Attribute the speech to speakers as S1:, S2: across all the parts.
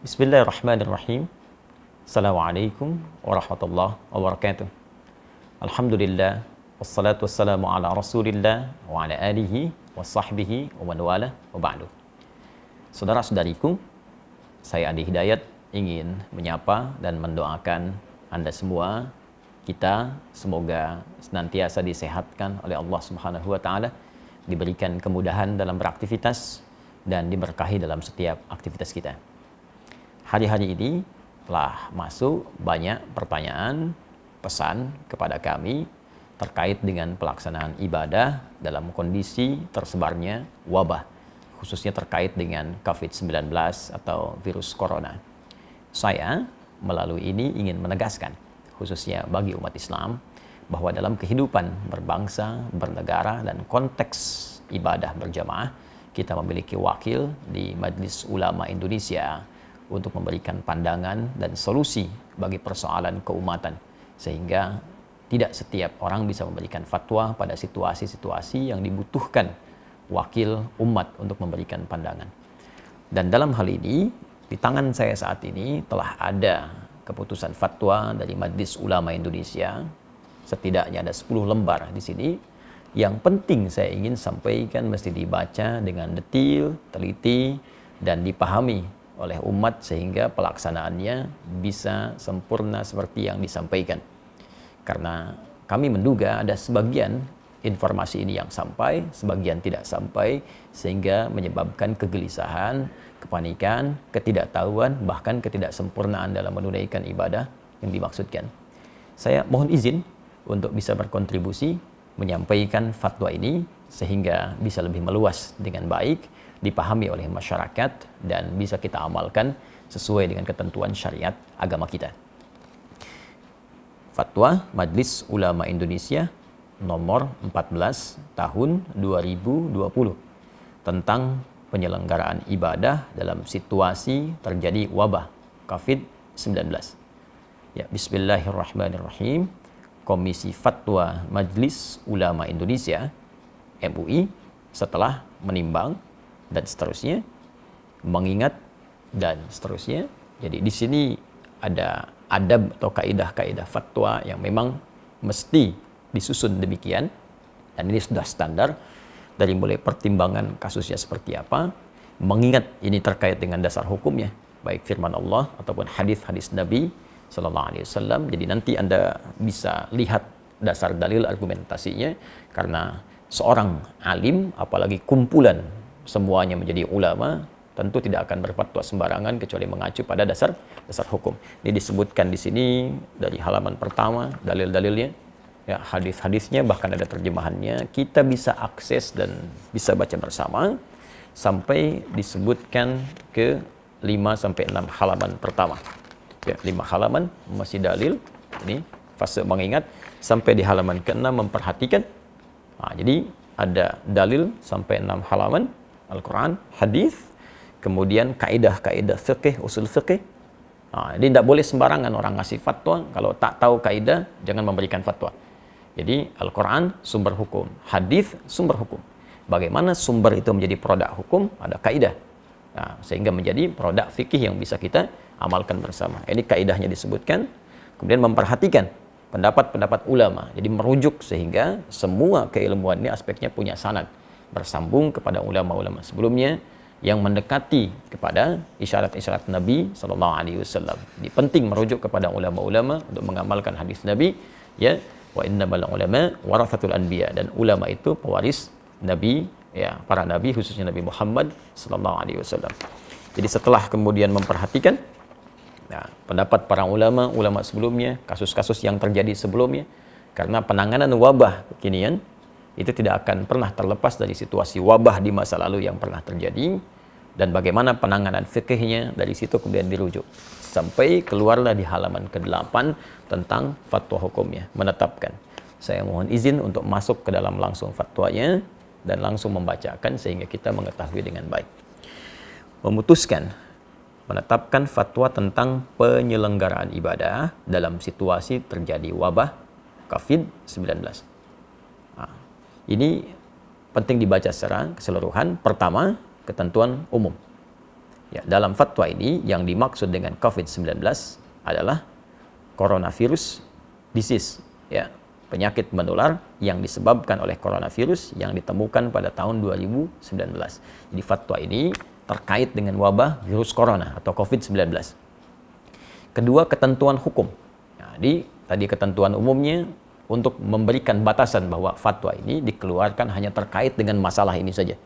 S1: Bismillahirrahmanirrahim. Assalamualaikum warahmatullahi wabarakatuh. Alhamdulillah, wassalatu wassalamu ala rasulillah wa ala alihi wa sahbihi wa man wala wa ba'du. Saudara-saudariku, saya Andi Hidayat ingin menyapa dan mendoakan Anda semua, kita semoga senantiasa disehatkan oleh Allah Subhanahu wa taala, diberikan kemudahan dalam beraktivitas dan diberkahi dalam setiap aktivitas kita. Hari-hari ini telah masuk banyak pertanyaan, pesan kepada kami terkait dengan pelaksanaan ibadah dalam kondisi tersebarnya wabah, khususnya terkait dengan COVID-19 atau virus corona. Saya melalui ini ingin menegaskan, khususnya bagi umat Islam, bahwa dalam kehidupan berbangsa, bernegara, dan konteks ibadah berjamaah, kita memiliki wakil di Majelis Ulama Indonesia untuk memberikan pandangan dan solusi bagi persoalan keumatan, sehingga tidak setiap orang bisa memberikan fatwa pada situasi-situasi yang dibutuhkan wakil umat untuk memberikan pandangan. Dan dalam hal ini, di tangan saya saat ini telah ada keputusan fatwa dari Majelis Ulama Indonesia, setidaknya ada 10 lembar di sini. Yang penting saya ingin sampaikan mesti dibaca dengan detail, teliti, dan dipahami oleh umat sehingga pelaksanaannya bisa sempurna seperti yang disampaikan. Karena kami menduga ada sebagian informasi ini yang sampai, sebagian tidak sampai, sehingga menyebabkan kegelisahan, kepanikan, ketidaktahuan, bahkan ketidaksempurnaan dalam menunaikan ibadah yang dimaksudkan. Saya mohon izin untuk bisa berkontribusi menyampaikan fatwa ini sehingga bisa lebih meluas dengan baik, dipahami oleh masyarakat, dan bisa kita amalkan sesuai dengan ketentuan syariat agama kita. Fatwa Majelis Ulama Indonesia nomor 14 tahun 2020 tentang penyelenggaraan ibadah dalam situasi terjadi wabah COVID-19. Ya, bismillahirrahmanirrahim. Komisi Fatwa Majelis Ulama Indonesia MUI setelah menimbang dan seterusnya, mengingat dan seterusnya. Jadi di sini ada adab atau kaidah-kaidah fatwa yang memang mesti disusun demikian, dan ini sudah standar dari mulai pertimbangan kasusnya seperti apa, mengingat ini terkait dengan dasar hukumnya, baik firman Allah ataupun hadis-hadis Nabi Sallallahu Alaihi Wasallam. Jadi nanti Anda bisa lihat dasar dalil argumentasinya, karena seorang alim, apalagi kumpulan semuanya menjadi ulama, tentu tidak akan berfatwa sembarangan kecuali mengacu pada dasar hukum. Ini disebutkan di sini dari halaman pertama, dalil-dalilnya, ya, hadis-hadisnya, bahkan ada terjemahannya. Kita bisa akses dan bisa baca bersama sampai disebutkan ke 5-6 halaman pertama. Ya, 5 halaman masih dalil. Ini fase mengingat sampai di halaman ke-6 memperhatikan. Nah, jadi ada dalil sampai 6 halaman Al-Quran, hadis, kemudian kaidah-kaidah fikih, usul fikih. Nah, jadi tidak boleh sembarangan orang ngasih fatwa, kalau tak tahu kaidah jangan memberikan fatwa. Jadi Al-Quran sumber hukum, hadis sumber hukum. Bagaimana sumber itu menjadi produk hukum, ada kaidah. Nah, sehingga menjadi produk fikih yang bisa kita amalkan bersama. Ini kaidahnya disebutkan, kemudian memperhatikan pendapat-pendapat ulama. Jadi merujuk sehingga semua keilmuan ini aspeknya punya sanad, bersambung kepada ulama-ulama sebelumnya yang mendekati kepada isyarat-isyarat Nabi Sallallahu Alaihi Wasallam. Jadi penting merujuk kepada ulama-ulama untuk mengamalkan hadis Nabi, ya, wa innamal ulama warathatul anbiya, dan ulama itu pewaris Nabi, ya, para nabi, khususnya Nabi Muhammad Sallallahu Alaihi Wasallam. Jadi setelah kemudian memperhatikan pendapat para ulama sebelumnya, kasus-kasus yang terjadi sebelumnya, karena penanganan wabah kekinian itu tidak akan pernah terlepas dari situasi wabah di masa lalu yang pernah terjadi, dan bagaimana penanganan fikihnya, dari situ kemudian dirujuk sampai keluarlah di halaman ke-8 tentang fatwa hukumnya, menetapkan. Saya mohon izin untuk masuk ke dalam langsung fatwanya dan langsung membacakan sehingga kita mengetahui dengan baik. Memutuskan menetapkan fatwa tentang penyelenggaraan ibadah dalam situasi terjadi wabah COVID-19. Ini penting dibaca secara keseluruhan. Pertama, ketentuan umum. Ya, dalam fatwa ini yang dimaksud dengan COVID-19 adalah coronavirus disease, ya, penyakit menular yang disebabkan oleh coronavirus yang ditemukan pada tahun 2019. Jadi fatwa ini terkait dengan wabah virus corona atau COVID-19. Kedua, ketentuan hukum. Jadi tadi ketentuan umumnya untuk memberikan batasan bahwa fatwa ini dikeluarkan hanya terkait dengan masalah ini saja.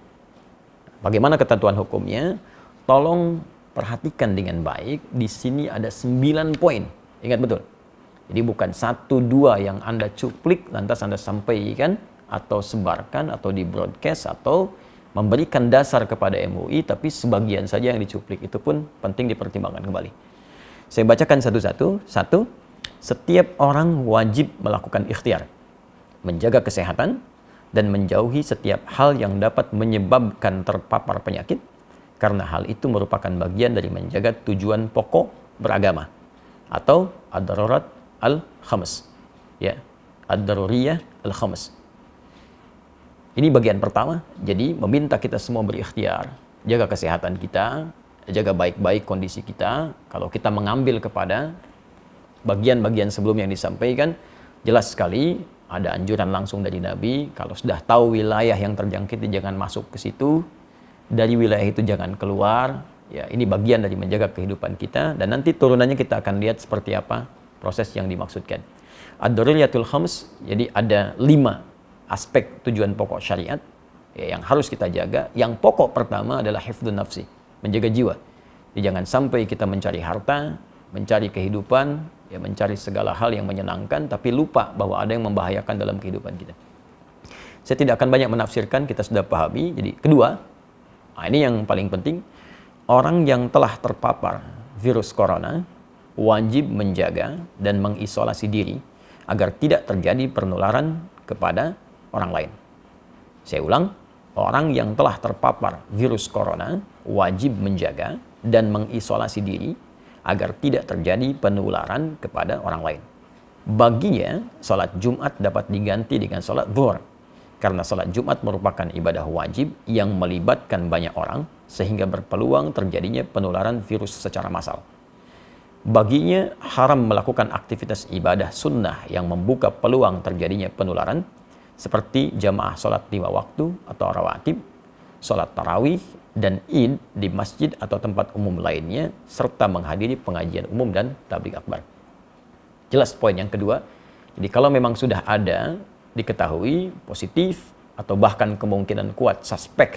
S1: Bagaimana ketentuan hukumnya? Tolong perhatikan dengan baik. Di sini ada 9 poin. Ingat betul. Jadi bukan 1-2 yang Anda cuplik lantas Anda sampaikan atau sebarkan atau di broadcast atau memberikan dasar kepada MUI, tapi sebagian saja yang dicuplik. Itu pun penting dipertimbangkan kembali. Saya bacakan satu-satu. 1. Setiap orang wajib melakukan ikhtiar, menjaga kesehatan, dan menjauhi setiap hal yang dapat menyebabkan terpapar penyakit, karena hal itu merupakan bagian dari menjaga tujuan pokok beragama, atau ad-darurat al-khams. Ya, ad-daruriyah al-khams. Ini bagian pertama, jadi meminta kita semua berikhtiar, jaga kesehatan kita, jaga baik-baik kondisi kita. Kalau kita mengambil kepada bagian-bagian sebelum yang disampaikan, jelas sekali ada anjuran langsung dari Nabi, kalau sudah tahu wilayah yang terjangkit jangan masuk ke situ, dari wilayah itu jangan keluar. Ya, ini bagian dari menjaga kehidupan kita, dan nanti turunannya kita akan lihat seperti apa proses yang dimaksudkan. Ad-daruriyatul khams, jadi ada 5 aspek tujuan pokok syariat ya, yang harus kita jaga. Yang pokok pertama adalah hifdzun nafsi, menjaga jiwa. Jadi jangan sampai kita mencari harta, mencari kehidupan, ya, mencari segala hal yang menyenangkan, tapi lupa bahwa ada yang membahayakan dalam kehidupan kita. Saya tidak akan banyak menafsirkan, kita sudah pahami. Jadi kedua, ini yang paling penting, orang yang telah terpapar virus corona wajib menjaga dan mengisolasi diri agar tidak terjadi penularan kepada orang lain. Saya ulang, orang yang telah terpapar virus corona wajib menjaga dan mengisolasi diri agar tidak terjadi penularan kepada orang lain. Baginya, salat Jumat dapat diganti dengan salat zuhur, karena salat Jumat merupakan ibadah wajib yang melibatkan banyak orang, sehingga berpeluang terjadinya penularan virus secara massal. Baginya, haram melakukan aktivitas ibadah sunnah yang membuka peluang terjadinya penularan, seperti jamaah salat 5 waktu atau rawatib, salat tarawih, dan id di masjid atau tempat umum lainnya, serta menghadiri pengajian umum dan tabligh akbar. Jelas poin yang kedua. Jadi kalau memang sudah ada diketahui positif atau bahkan kemungkinan kuat suspek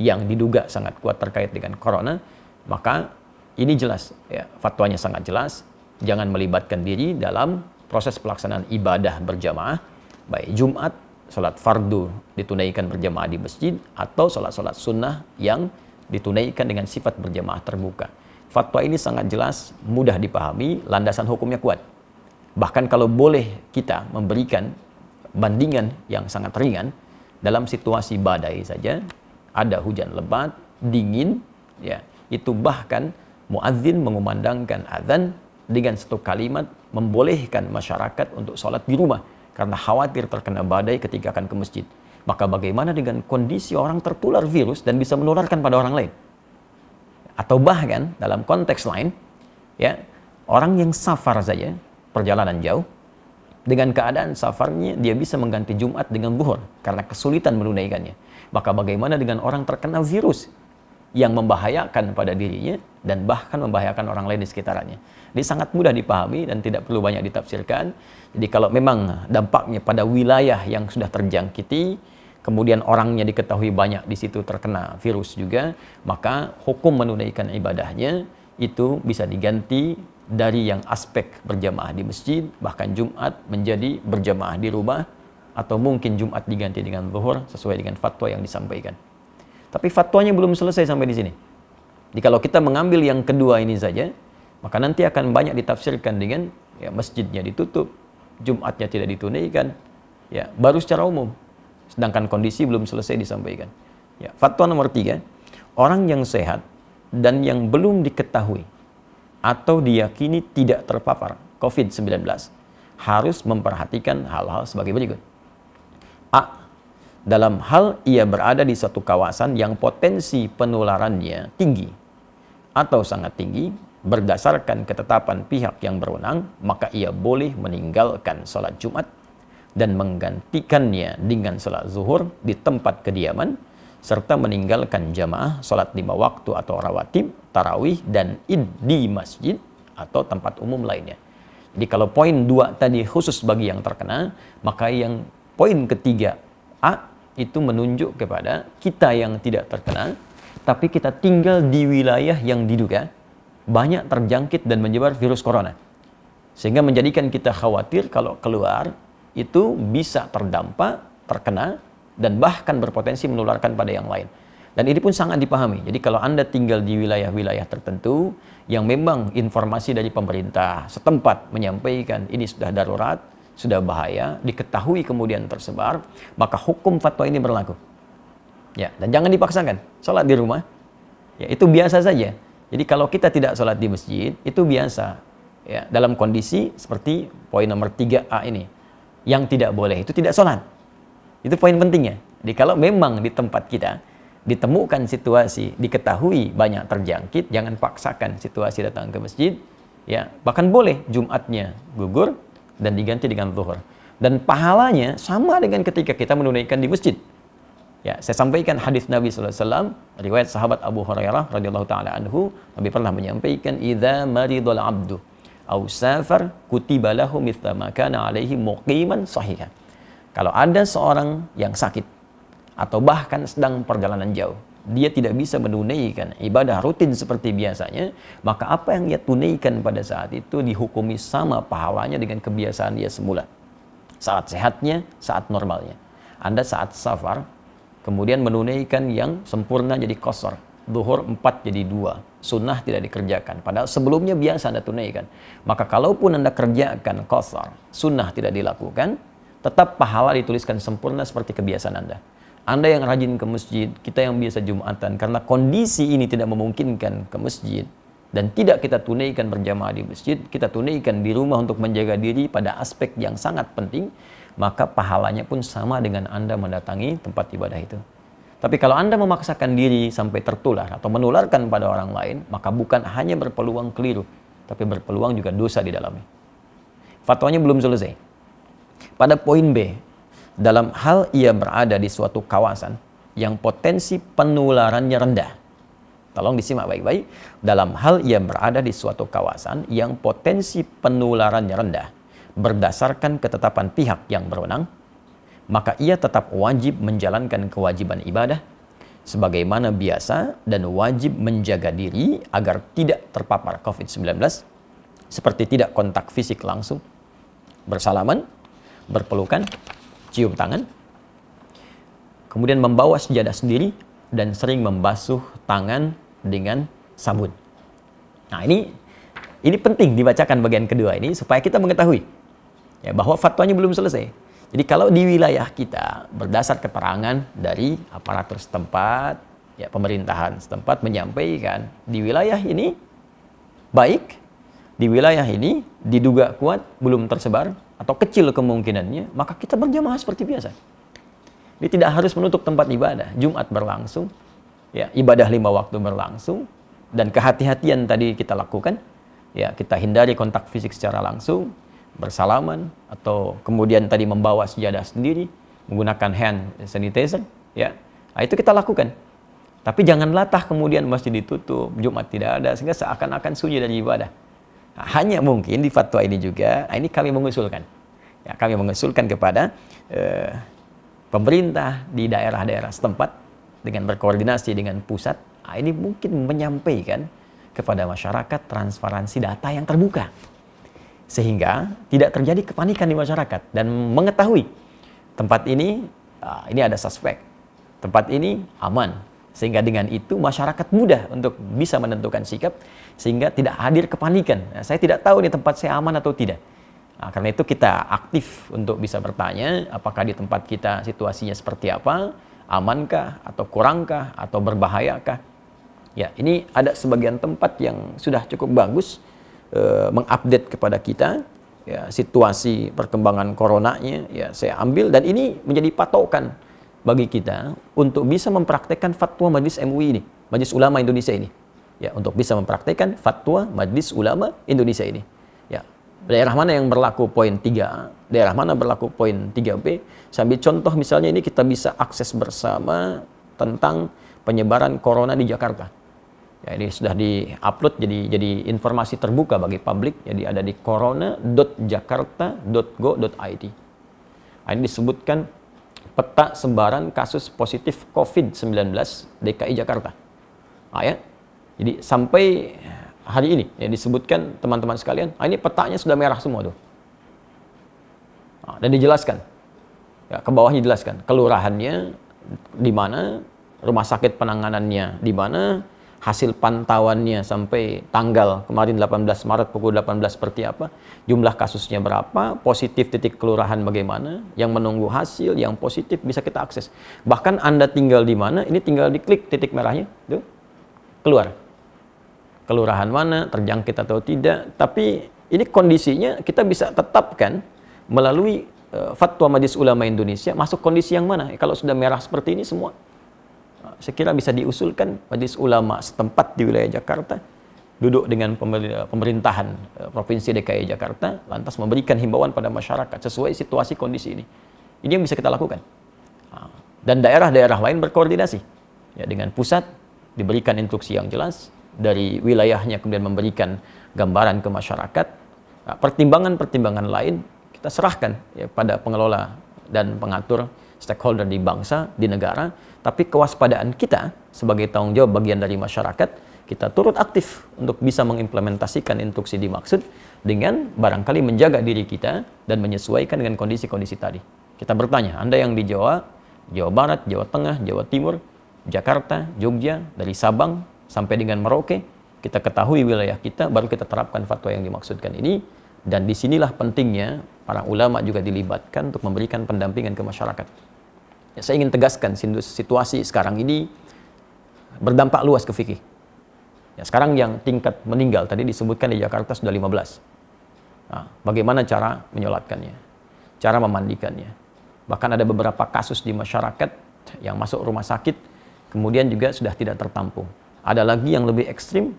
S1: yang diduga sangat kuat terkait dengan corona, maka ini jelas ya, fatwanya sangat jelas, jangan melibatkan diri dalam proses pelaksanaan ibadah berjamaah, baik Jumat, salat fardu ditunaikan berjamaah di masjid, atau salat-salat sunnah yang ditunaikan dengan sifat berjamaah terbuka. Fatwa ini sangat jelas, mudah dipahami, landasan hukumnya kuat. Bahkan kalau boleh kita memberikan bandingan yang sangat ringan, dalam situasi badai saja, ada hujan lebat, dingin, ya, itu bahkan muadzin mengumandangkan azan dengan satu kalimat membolehkan masyarakat untuk sholat di rumah karena khawatir terkena badai ketika akan ke masjid. Maka bagaimana dengan kondisi orang tertular virus dan bisa menularkan pada orang lain? Atau bahkan dalam konteks lain, ya, orang yang safar saja, perjalanan jauh, dengan keadaan safarnya dia bisa mengganti Jumat dengan zuhur karena kesulitan menunaikannya. Maka bagaimana dengan orang terkena virus yang membahayakan pada dirinya dan bahkan membahayakan orang lain di sekitarnya? Ini sangat mudah dipahami dan tidak perlu banyak ditafsirkan. Jadi kalau memang dampaknya pada wilayah yang sudah terjangkiti, kemudian orangnya diketahui banyak di situ terkena virus juga, maka hukum menunaikan ibadahnya itu bisa diganti dari yang aspek berjamaah di masjid, bahkan Jumat menjadi berjamaah di rumah, atau mungkin Jumat diganti dengan zuhur sesuai dengan fatwa yang disampaikan. Tapi fatwanya belum selesai sampai di sini. Jadi kalau kita mengambil yang kedua ini saja, maka nanti akan banyak ditafsirkan dengan ya, masjidnya ditutup, Jumatnya tidak ditunaikan, ya, baru secara umum. Sedangkan kondisi belum selesai disampaikan. Ya, fatwa nomor 3, orang yang sehat dan yang belum diketahui atau diyakini tidak terpapar COVID-19 harus memperhatikan hal-hal sebagai berikut. A. Dalam hal ia berada di suatu kawasan yang potensi penularannya tinggi atau sangat tinggi berdasarkan ketetapan pihak yang berwenang, maka ia boleh meninggalkan sholat Jumat dan menggantikannya dengan sholat zuhur di tempat kediaman, serta meninggalkan jamaah sholat 5 waktu atau rawatib, tarawih, dan id di masjid atau tempat umum lainnya. Jadi kalau poin 2 tadi khusus bagi yang terkena, maka yang poin ketiga A itu menunjuk kepada kita yang tidak terkena, tapi kita tinggal di wilayah yang diduga banyak terjangkit dan menyebar virus corona. Sehingga menjadikan kita khawatir kalau keluar itu bisa terdampak, terkena, dan bahkan berpotensi menularkan pada yang lain. Dan ini pun sangat dipahami. Jadi kalau Anda tinggal di wilayah-wilayah tertentu yang memang informasi dari pemerintah setempat menyampaikan ini sudah darurat, sudah bahaya, diketahui kemudian tersebar, maka hukum fatwa ini berlaku. Ya, dan jangan dipaksakan. Sholat di rumah, ya itu biasa saja. Jadi kalau kita tidak sholat di masjid, itu biasa. Ya, dalam kondisi seperti poin nomor 3A ini. Yang tidak boleh itu tidak sholat. Itu poin pentingnya. Jadi kalau memang di tempat kita ditemukan situasi, diketahui banyak terjangkit, jangan paksakan situasi datang ke masjid. Ya, bahkan boleh Jumatnya gugur dan diganti dengan zuhur. Dan pahalanya sama dengan ketika kita menunaikan di masjid. Ya, saya sampaikan hadis Nabi SAW, riwayat sahabat Abu Hurairah radhiyallahu taala anhu, Nabi pernah menyampaikan, "Idza maridul 'abdu aw safar kutiba lahu mithla ma kana 'alaihi muqiman sahihan." Kalau ada seorang yang sakit atau bahkan sedang perjalanan jauh, dia tidak bisa menunaikan ibadah rutin seperti biasanya, maka apa yang dia tunaikan pada saat itu dihukumi sama pahalanya dengan kebiasaan dia semula. Saat sehatnya, saat normalnya. Anda saat safar kemudian menunaikan yang sempurna jadi qasar, zuhur 4 jadi 2, sunnah tidak dikerjakan, padahal sebelumnya biasa Anda tunaikan. Maka kalaupun Anda kerjakan qasar, sunnah tidak dilakukan, tetap pahala dituliskan sempurna seperti kebiasaan Anda. Anda yang rajin ke masjid, kita yang biasa Jumatan, karena kondisi ini tidak memungkinkan ke masjid, dan tidak kita tunaikan berjamaah di masjid, kita tunaikan di rumah untuk menjaga diri pada aspek yang sangat penting, maka pahalanya pun sama dengan Anda mendatangi tempat ibadah itu. Tapi kalau Anda memaksakan diri sampai tertular atau menularkan pada orang lain, maka bukan hanya berpeluang keliru, tapi berpeluang juga dosa di dalamnya. Fatwanya belum selesai. Pada poin B, dalam hal ia berada di suatu kawasan yang potensi penularannya rendah. Tolong disimak baik-baik. Dalam hal ia berada di suatu kawasan yang potensi penularannya rendah, berdasarkan ketetapan pihak yang berwenang, maka ia tetap wajib menjalankan kewajiban ibadah sebagaimana biasa dan wajib menjaga diri agar tidak terpapar COVID-19 seperti tidak kontak fisik langsung, bersalaman, berpelukan, cium tangan, kemudian membawa sejadah sendiri dan sering membasuh tangan dengan sabun. Nah, ini penting dibacakan bagian kedua ini supaya kita mengetahui ya, bahwa fatwanya belum selesai. Jadi kalau di wilayah kita berdasar keterangan dari aparatur setempat, ya pemerintahan setempat menyampaikan di wilayah ini baik, di wilayah ini diduga kuat belum tersebar atau kecil kemungkinannya, maka kita berjamaah seperti biasa. Jadi tidak harus menutup tempat ibadah. Jumat berlangsung, ya ibadah 5 waktu berlangsung, dan kehati-hatian tadi kita lakukan. Ya, kita hindari kontak fisik secara langsung, bersalaman, atau kemudian tadi membawa sejadah sendiri, menggunakan hand sanitizer, ya. Nah, itu kita lakukan. Tapi jangan latah kemudian masjid ditutup, Jumat tidak ada, sehingga seakan-akan sunyi dari ibadah. Nah, hanya mungkin di fatwa ini juga, ini kami mengusulkan. Ya, kami mengusulkan kepada pemerintah di daerah-daerah setempat dengan berkoordinasi dengan pusat, ini mungkin menyampaikan kepada masyarakat transparansi data yang terbuka. Sehingga tidak terjadi kepanikan di masyarakat dan mengetahui tempat ini ada suspek, tempat ini aman. Sehingga dengan itu masyarakat mudah untuk bisa menentukan sikap sehingga tidak hadir kepanikan. Nah, saya tidak tahu nih tempat saya aman atau tidak. Nah, karena itu kita aktif untuk bisa bertanya apakah di tempat kita situasinya seperti apa, amankah atau kurangkah atau berbahayakah. Ya, ini ada sebagian tempat yang sudah cukup bagus mengupdate kepada kita ya, situasi perkembangan coronanya, ya saya ambil, dan ini menjadi patokan bagi kita untuk bisa mempraktekkan fatwa Majelis MUI ini, Majelis Ulama Indonesia ini. ya untuk bisa mempraktikkan fatwa Majelis Ulama Indonesia ini. Ya, daerah mana yang berlaku poin 3A, daerah mana berlaku poin 3B. Sambil contoh misalnya ini kita bisa akses bersama tentang penyebaran corona di Jakarta. Ya, ini sudah di-upload jadi informasi terbuka bagi publik. Jadi ada di corona.jakarta.go.id. Ini disebutkan peta sebaran kasus positif COVID-19 DKI Jakarta. Ya. Jadi sampai hari ini ya disebutkan teman-teman sekalian, ini petanya sudah merah semua tuh. Dan dijelaskan. Ya, ke bawahnya dijelaskan kelurahannya di mana, rumah sakit penanganannya di mana, hasil pantauannya sampai tanggal kemarin 18 Maret pukul 18 seperti apa, jumlah kasusnya berapa, positif titik kelurahan bagaimana, yang menunggu hasil, yang positif bisa kita akses. Bahkan Anda tinggal di mana, ini tinggal diklik titik merahnya, tuh, keluar. Kelurahan mana, terjangkit atau tidak, tapi ini kondisinya kita bisa tetapkan melalui Fatwa Majelis Ulama Indonesia, masuk kondisi yang mana. Kalau sudah merah seperti ini semua, saya kira bisa diusulkan Majelis Ulama setempat di wilayah Jakarta duduk dengan pemerintahan Provinsi DKI Jakarta, lantas memberikan himbauan pada masyarakat sesuai situasi kondisi ini. Ini yang bisa kita lakukan. Dan daerah-daerah lain berkoordinasi ya, dengan pusat, diberikan instruksi yang jelas, dari wilayahnya kemudian memberikan gambaran ke masyarakat. Pertimbangan-pertimbangan lain kita serahkan ya, pada pengelola dan pengatur stakeholder di bangsa, di negara. Tapi kewaspadaan kita sebagai tanggung jawab bagian dari masyarakat, kita turut aktif untuk bisa mengimplementasikan instruksi dimaksud dengan barangkali menjaga diri kita dan menyesuaikan dengan kondisi-kondisi tadi. Kita bertanya, Anda yang di Jawa, Jawa Barat, Jawa Tengah, Jawa Timur, Jakarta, Jogja, dari Sabang sampai dengan Merauke, kita ketahui wilayah kita, baru kita terapkan fatwa yang dimaksudkan ini. Dan disinilah pentingnya para ulama juga dilibatkan untuk memberikan pendampingan ke masyarakat. Ya, saya ingin tegaskan situasi sekarang ini berdampak luas ke fikih. Ya, sekarang yang tingkat meninggal tadi disebutkan di Jakarta sudah 15. Nah, bagaimana cara menyolatkannya? Cara memandikannya? Bahkan ada beberapa kasus di masyarakat yang masuk rumah sakit, kemudian juga sudah tidak tertampung. Ada lagi yang lebih ekstrim,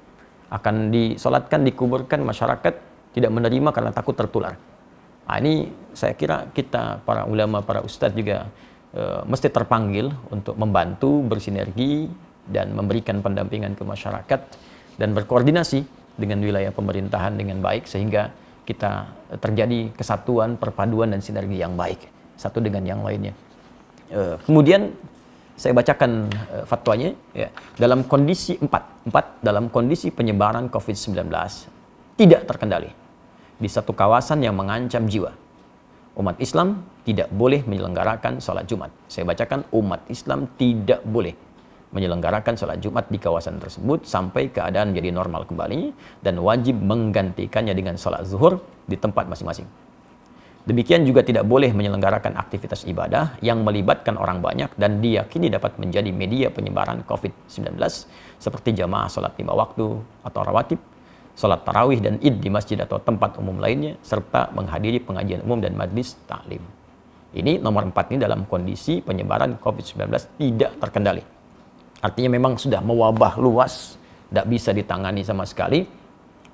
S1: akan disolatkan, dikuburkan, masyarakat tidak menerima karena takut tertular. Nah, ini saya kira kita, para ulama, para ustadz juga mesti terpanggil untuk membantu, bersinergi, dan memberikan pendampingan ke masyarakat, dan berkoordinasi dengan wilayah pemerintahan dengan baik, sehingga kita terjadi kesatuan, perpaduan, dan sinergi yang baik, satu dengan yang lainnya. Kemudian, saya bacakan fatwanya, ya. Dalam kondisi dalam kondisi penyebaran COVID-19 tidak terkendali di satu kawasan yang mengancam jiwa, umat Islam tidak boleh menyelenggarakan sholat Jumat. Saya bacakan, umat Islam tidak boleh menyelenggarakan sholat Jumat di kawasan tersebut sampai keadaan jadi normal kembali, dan wajib menggantikannya dengan sholat zuhur di tempat masing-masing. Demikian juga tidak boleh menyelenggarakan aktivitas ibadah yang melibatkan orang banyak dan diyakini dapat menjadi media penyebaran COVID-19 seperti jamaah sholat 5 waktu atau rawatib, sholat tarawih dan id di masjid atau tempat umum lainnya, serta menghadiri pengajian umum dan majlis taklim. Ini nomor 4 ini dalam kondisi penyebaran COVID-19 tidak terkendali. Artinya memang sudah mewabah luas, tidak bisa ditangani sama sekali,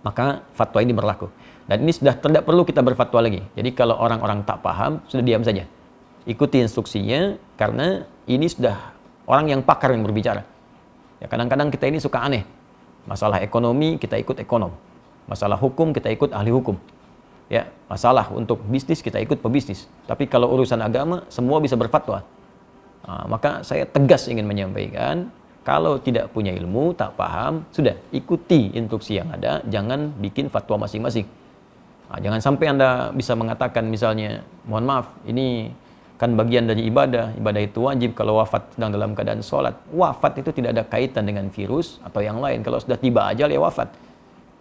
S1: maka fatwa ini berlaku. Dan ini sudah tidak perlu kita berfatwa lagi. Jadi kalau orang-orang tak paham, sudah diam saja. Ikuti instruksinya, karena ini sudah orang yang pakar yang berbicara. Ya, kadang-kadang kita ini suka aneh. Masalah ekonomi, kita ikut ekonom. Masalah hukum, kita ikut ahli hukum. Ya, masalah untuk bisnis, kita ikut pebisnis. Tapi kalau urusan agama, semua bisa berfatwa. Nah, maka saya tegas ingin menyampaikan, kalau tidak punya ilmu, tak paham, sudah ikuti instruksi yang ada, jangan bikin fatwa masing-masing. Nah, jangan sampai Anda bisa mengatakan misalnya, mohon maaf, ini kan bagian dari ibadah itu wajib kalau wafat sedang dalam keadaan sholat. Wafat itu tidak ada kaitan dengan virus atau yang lain. Kalau sudah tiba ajal ya wafat.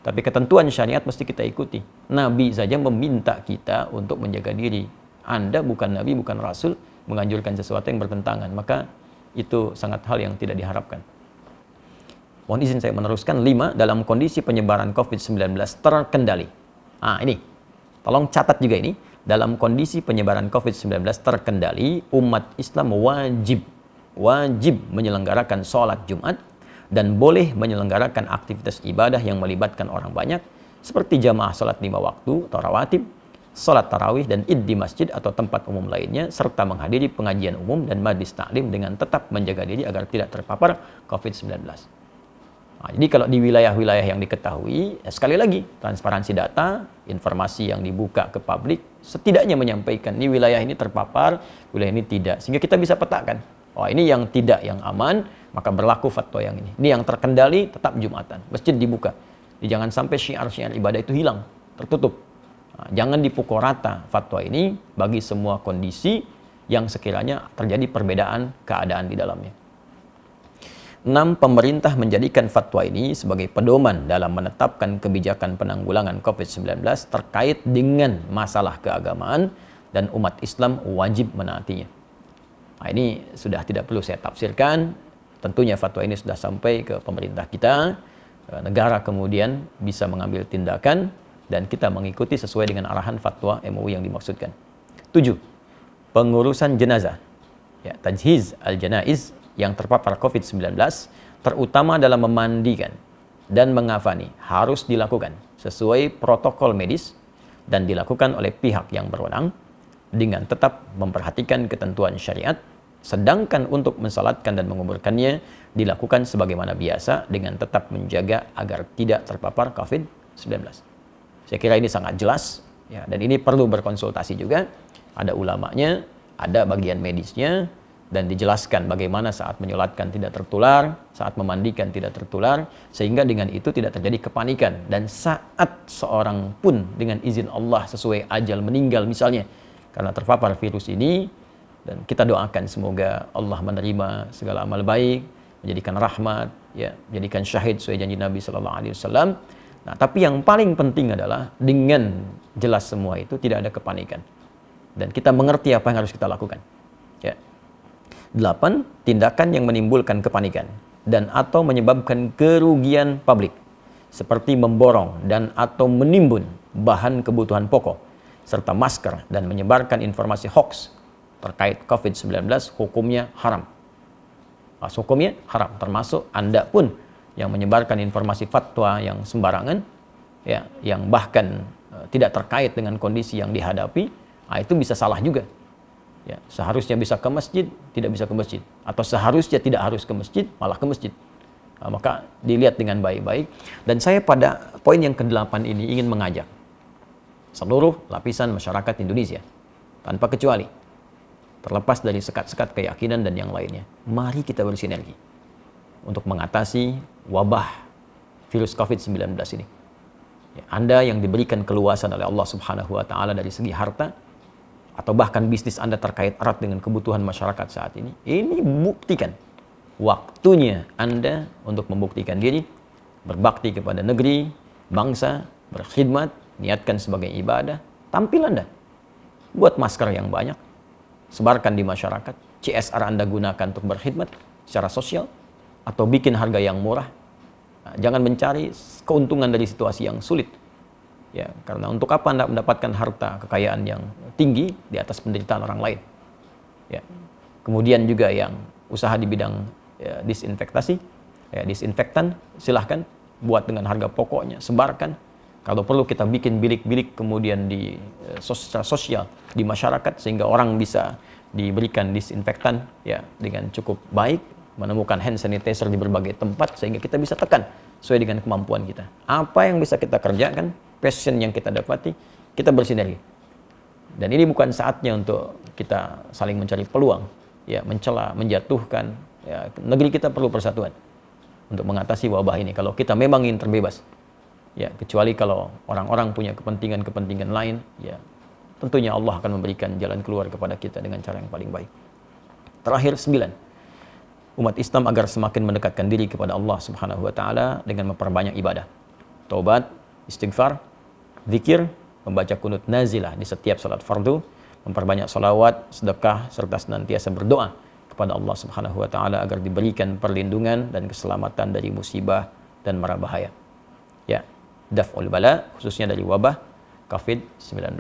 S1: Tapi ketentuan syariat mesti kita ikuti. Nabi saja meminta kita untuk menjaga diri. Anda bukan Nabi, bukan Rasul, menganjurkan sesuatu yang bertentangan. Maka itu sangat hal yang tidak diharapkan. Mohon izin saya meneruskan. 5. Dalam kondisi penyebaran COVID-19 terkendali. Nah ini, tolong catat juga ini. Dalam kondisi penyebaran COVID-19 terkendali, umat Islam wajib menyelenggarakan sholat Jumat dan boleh menyelenggarakan aktivitas ibadah yang melibatkan orang banyak seperti jamaah salat 5 waktu atau rawatib, salat tarawih dan id di masjid atau tempat umum lainnya, serta menghadiri pengajian umum dan majlis taklim dengan tetap menjaga diri agar tidak terpapar COVID-19. Nah, jadi kalau di wilayah-wilayah yang diketahui, sekali lagi, transparansi data, informasi yang dibuka ke publik, setidaknya menyampaikan, ini wilayah ini terpapar, wilayah ini tidak. Sehingga kita bisa petakan, oh ini yang tidak, yang aman, maka berlaku fatwa yang ini. Ini yang terkendali, tetap Jumatan. Masjid dibuka. Jadi jangan sampai syiar-syiar ibadah itu hilang, tertutup. Nah, jangan dipukul rata fatwa ini bagi semua kondisi yang sekiranya terjadi perbedaan keadaan di dalamnya. 6. Pemerintah menjadikan fatwa ini sebagai pedoman dalam menetapkan kebijakan penanggulangan COVID-19 terkait dengan masalah keagamaan dan umat Islam wajib menaatinya. Nah, ini sudah tidak perlu saya tafsirkan. Tentunya fatwa ini sudah sampai ke pemerintah kita. Negara kemudian bisa mengambil tindakan dan kita mengikuti sesuai dengan arahan fatwa MUI yang dimaksudkan. 7. Pengurusan jenazah. Ya, tajhiz al-janaiz yang terpapar COVID-19, terutama dalam memandikan dan mengafani, harus dilakukan sesuai protokol medis dan dilakukan oleh pihak yang berwenang dengan tetap memperhatikan ketentuan syariat, sedangkan untuk mensalatkan dan menguburkannya dilakukan sebagaimana biasa dengan tetap menjaga agar tidak terpapar COVID-19. Saya kira ini sangat jelas, ya, dan ini perlu berkonsultasi juga. Ada ulamanya, ada bagian medisnya, dan dijelaskan bagaimana saat menyolatkan tidak tertular, saat memandikan tidak tertular, sehingga dengan itu tidak terjadi kepanikan. Dan saat seorang pun dengan izin Allah sesuai ajal meninggal misalnya karena terpapar virus ini, dan kita doakan semoga Allah menerima segala amal baik, menjadikan rahmat, ya, menjadikan syahid sesuai janji Nabi Sallallahu Alaihi Wasallam. Nah, tapi yang paling penting adalah dengan jelas semua itu tidak ada kepanikan dan kita mengerti apa yang harus kita lakukan. Ya. 8. Tindakan yang menimbulkan kepanikan dan atau menyebabkan kerugian publik seperti memborong dan atau menimbun bahan kebutuhan pokok serta masker dan menyebarkan informasi hoax terkait COVID-19 hukumnya haram. Hukumnya haram, termasuk Anda pun yang menyebarkan informasi fatwa yang sembarangan, ya, yang bahkan tidak terkait dengan kondisi yang dihadapi, itu bisa salah juga. Ya, seharusnya bisa ke masjid, tidak bisa ke masjid. Atau seharusnya tidak harus ke masjid, malah ke masjid. Maka dilihat dengan baik-baik. Dan saya pada poin yang ke-8 ini ingin mengajak seluruh lapisan masyarakat Indonesia, tanpa kecuali, terlepas dari sekat-sekat keyakinan dan yang lainnya, mari kita bersinergi untuk mengatasi wabah virus COVID-19 ini. Ya, Anda yang diberikan keluasan oleh Allah Subhanahu wa Ta'ala dari segi harta, atau bahkan bisnis Anda terkait erat dengan kebutuhan masyarakat saat ini buktikan. Waktunya Anda untuk membuktikan diri, berbakti kepada negeri, bangsa, berkhidmat, niatkan sebagai ibadah, tampil Anda. Buat masker yang banyak, sebarkan di masyarakat, CSR Anda gunakan untuk berkhidmat secara sosial, atau bikin harga yang murah. Nah, jangan mencari keuntungan dari situasi yang sulit. Ya, karena untuk apa Anda mendapatkan harta kekayaan yang tinggi di atas penderitaan orang lain? Ya. Kemudian juga yang usaha di bidang disinfektasi, disinfektan, silahkan buat dengan harga pokoknya, sebarkan. Kalau perlu kita bikin bilik-bilik kemudian di sosial di masyarakat sehingga orang bisa diberikan disinfektan, ya, dengan cukup baik, menemukan hand sanitizer di berbagai tempat sehingga kita bisa tekan sesuai dengan kemampuan kita. Apa yang bisa kita kerjakan, passion yang kita dapati, kita bersinergi. Dan ini bukan saatnya untuk kita saling mencari peluang, ya, mencela, menjatuhkan. Ya, negeri kita perlu persatuan untuk mengatasi wabah ini. Kalau kita memang ingin terbebas, ya, kecuali kalau orang-orang punya kepentingan-kepentingan lain, ya, tentunya Allah akan memberikan jalan keluar kepada kita dengan cara yang paling baik. Terakhir, 9. Umat Islam agar semakin mendekatkan diri kepada Allah Subhanahu wa Ta'ala dengan memperbanyak ibadah, taubat, istighfar, zikir, membaca kunut nazilah di setiap salat fardu, memperbanyak salawat, sedekah, serta senantiasa berdoa kepada Allah Subhanahu wa Ta'ala agar diberikan perlindungan dan keselamatan dari musibah dan mara bahaya. Ya, daf'ul bala, khususnya dari wabah COVID-19.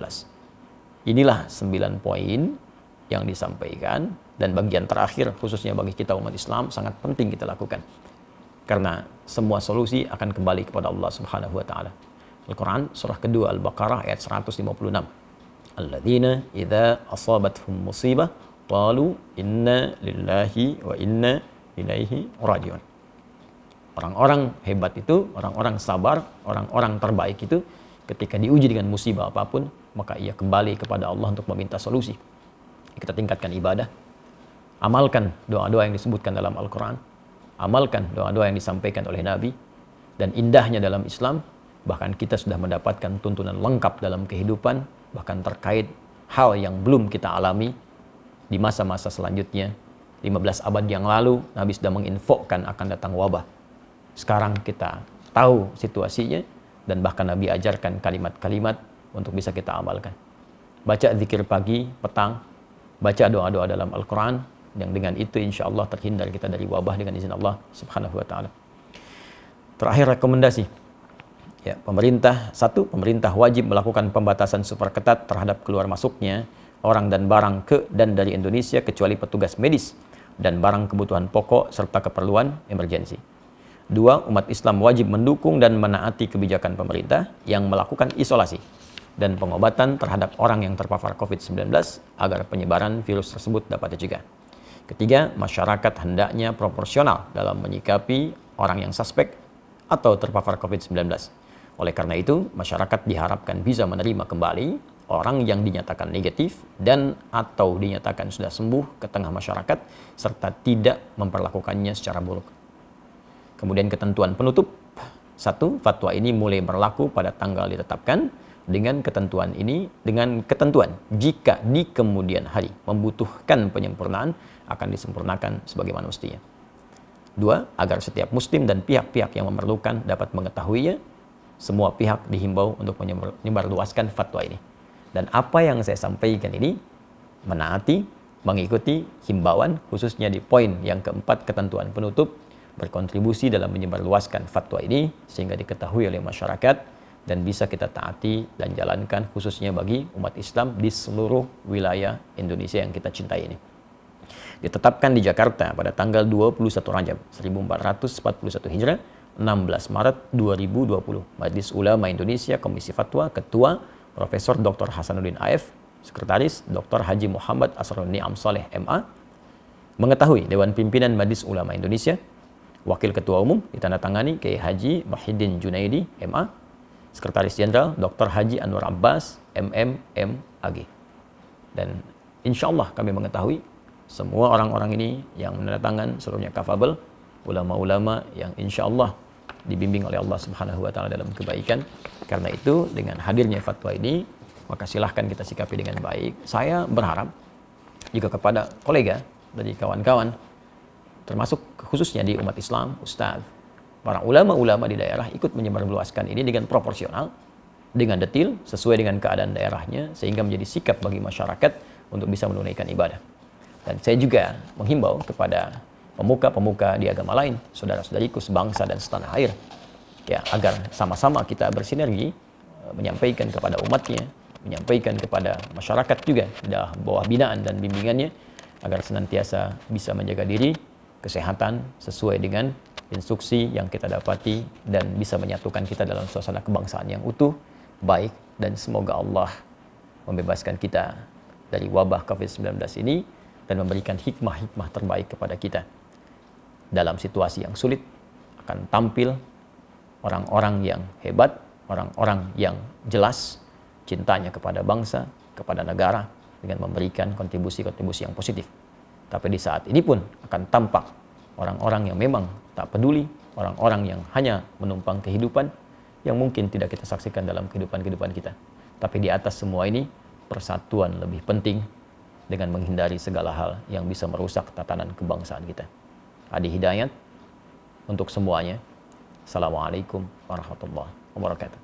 S1: Inilah 9 poin yang disampaikan, dan bagian terakhir khususnya bagi kita umat Islam sangat penting kita lakukan. Karena semua solusi akan kembali kepada Allah Subhanahu wa taala. Al-Quran surah kedua Al-Baqarah ayat 156. Alladzina idza asabathum musibah qalu inna lillahi wa inna ilaihi rajiun. Orang-orang hebat itu, orang-orang sabar, orang-orang terbaik itu ketika diuji dengan musibah apapun, maka ia kembali kepada Allah untuk meminta solusi. Kita tingkatkan ibadah, amalkan doa-doa yang disebutkan dalam Al-Quran, amalkan doa-doa yang disampaikan oleh Nabi, dan indahnya dalam Islam, bahkan kita sudah mendapatkan tuntunan lengkap dalam kehidupan, bahkan terkait hal yang belum kita alami di masa-masa selanjutnya. 15 abad yang lalu, Nabi sudah menginfokan akan datang wabah. Sekarang kita tahu situasinya, dan bahkan Nabi ajarkan kalimat-kalimat untuk bisa kita amalkan. Baca zikir pagi, petang, baca doa-doa dalam Al-Quran, yang dengan itu insya Allah terhindar kita dari wabah dengan izin Allah Subhanahu wa ta'ala. Terakhir rekomendasi. Ya, pemerintah wajib melakukan pembatasan super ketat terhadap keluar masuknya orang dan barang ke dan dari Indonesia kecuali petugas medis dan barang kebutuhan pokok serta keperluan emergensi. 2. Umat Islam wajib mendukung dan menaati kebijakan pemerintah yang melakukan isolasi dan pengobatan terhadap orang yang terpapar COVID-19 agar penyebaran virus tersebut dapat dicegah. 3. Masyarakat hendaknya proporsional dalam menyikapi orang yang suspek atau terpapar COVID-19. Oleh karena itu, masyarakat diharapkan bisa menerima kembali orang yang dinyatakan negatif dan atau dinyatakan sudah sembuh ke tengah masyarakat serta tidak memperlakukannya secara buruk. Kemudian ketentuan penutup. 1. Fatwa ini mulai berlaku pada tanggal ditetapkan dengan ketentuan jika di kemudian hari membutuhkan penyempurnaan akan disempurnakan sebagaimana mestinya. 2. Agar setiap muslim dan pihak-pihak yang memerlukan dapat mengetahuinya, semua pihak dihimbau untuk menyebarluaskan fatwa ini. Dan apa yang saya sampaikan ini menaati, mengikuti himbauan, khususnya di poin yang keempat ketentuan penutup, berkontribusi dalam menyebarluaskan fatwa ini sehingga diketahui oleh masyarakat dan bisa kita taati dan jalankan khususnya bagi umat Islam di seluruh wilayah Indonesia yang kita cintai ini. Ditetapkan di Jakarta pada tanggal 21 Rajab 1441 Hijrah, 16 Maret 2020. Majelis Ulama Indonesia Komisi Fatwa, Ketua Profesor Dr. Hasanuddin AF, Sekretaris Dr. Haji Muhammad Asrul Ni'am Saleh MA. Mengetahui Dewan Pimpinan Majelis Ulama Indonesia, Wakil Ketua Umum ditandatangani Kiai Haji Muhyiddin Junaidi MA, Sekretaris Jenderal Dr. Haji Anwar Abbas MM AG. Dan insya Allah kami mengetahui semua orang-orang ini yang menandatangan seluruhnya kafabel, ulama-ulama yang insya Allah dibimbing oleh Allah Subhanahu wa ta'ala dalam kebaikan. Karena itu dengan hadirnya fatwa ini, maka silahkan kita sikapi dengan baik. Saya berharap juga kepada kolega dari kawan-kawan, termasuk khususnya di umat Islam, Ustadz, para ulama-ulama di daerah ikut menyebarluaskan ini dengan proporsional, dengan detil, sesuai dengan keadaan daerahnya, sehingga menjadi sikap bagi masyarakat untuk bisa menunaikan ibadah. Dan saya juga menghimbau kepada pemuka-pemuka di agama lain, saudara-saudariku sebangsa dan setanah air, ya, agar sama-sama kita bersinergi menyampaikan kepada umatnya, menyampaikan kepada masyarakat juga dalam bawah binaan dan bimbingannya, agar senantiasa bisa menjaga diri, kesehatan sesuai dengan instruksi yang kita dapati dan bisa menyatukan kita dalam suasana kebangsaan yang utuh, baik, dan semoga Allah membebaskan kita dari wabah COVID-19 ini dan memberikan hikmah-hikmah terbaik kepada kita. Dalam situasi yang sulit akan tampil orang-orang yang hebat, orang-orang yang jelas cintanya kepada bangsa, kepada negara dengan memberikan kontribusi-kontribusi yang positif. Tapi di saat ini pun akan tampak orang-orang yang memang tak peduli, orang-orang yang hanya menumpang kehidupan yang mungkin tidak kita saksikan dalam kehidupan kita. Tapi di atas semua ini, persatuan lebih penting dengan menghindari segala hal yang bisa merusak tatanan kebangsaan kita. Adi Hidayat untuk semuanya. Assalamualaikum warahmatullahi wabarakatuh.